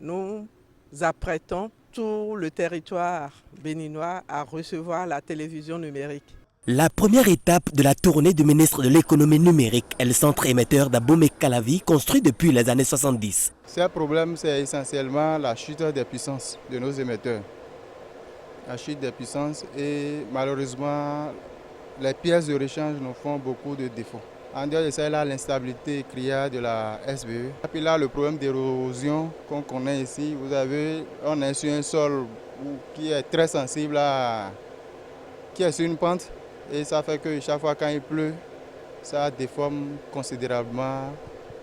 nous apprêtons tout le territoire béninois à recevoir la télévision numérique. La première étape de la tournée du ministre de l'économie numérique est le centre émetteur d'Abomey-Calavi, construit depuis les années 70. Ce problème, c'est essentiellement la chute des puissances de nos émetteurs. La chute des puissances et malheureusement, les pièces de rechange nous font beaucoup de défauts. En dehors de ça, il y a l'instabilité criarde de la SBE. Et puis là, le problème d'érosion qu'on connaît ici, vous avez, on est sur un sol qui est très sensible, qui est sur une pente. Et ça fait que chaque fois quand il pleut, ça déforme considérablement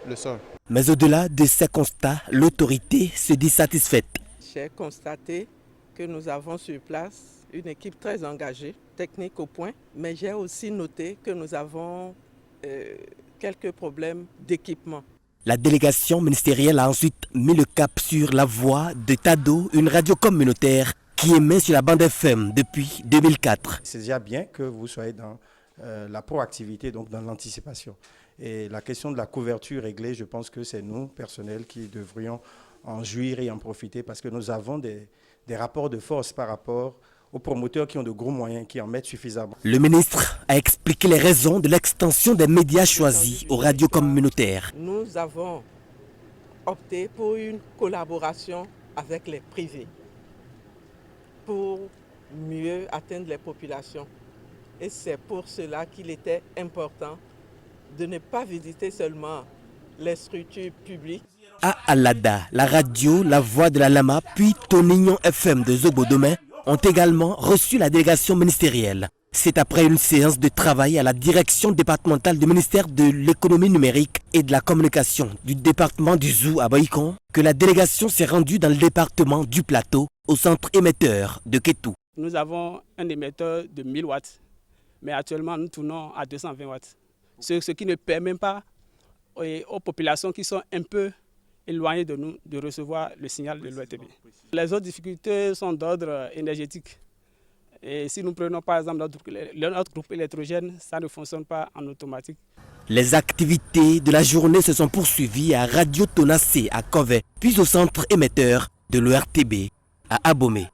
le sol. Mais au-delà de ces constats, l'autorité se dit satisfaite. J'ai constaté que nous avons sur place une équipe très engagée, technique au point, mais j'ai aussi noté que nous avons quelques problèmes d'équipement. La délégation ministérielle a ensuite mis le cap sur la voie de Tado, une radio communautaire qui émet sur la bande FM depuis 2004. C'est déjà bien que vous soyez dans la proactivité, donc dans l'anticipation. Et la question de la couverture réglée, je pense que c'est nous, personnels, qui devrions en jouir et en profiter parce que nous avons des rapports de force par rapport aux promoteurs qui ont de gros moyens, qui en mettent suffisamment. Le ministre a expliqué les raisons de l'extension des médias choisis aux radios communautaires. Nous avons opté pour une collaboration avec les privés pour mieux atteindre les populations. Et c'est pour cela qu'il était important de ne pas visiter seulement les structures publiques. À Alada, la radio La Voix de la Lama, puis Tonignon FM de Zobodomé ont également reçu la délégation ministérielle. C'est après une séance de travail à la direction départementale du ministère de l'économie numérique et de la communication du département du Zou à Boïkon que la délégation s'est rendue dans le département du Plateau au centre émetteur de Kétou. Nous avons un émetteur de 1000 watts, mais actuellement nous tournons à 220 watts. Ce qui ne permet pas aux populations qui sont un peu éloignées de nous de recevoir le signal de l'ORTB. Les autres difficultés sont d'ordre énergétique. Et si nous prenons par exemple notre groupe électrogène, ça ne fonctionne pas en automatique. Les activités de la journée se sont poursuivies à Radio Tonacé à Covey, puis au centre émetteur de l'ORTB à Abomey.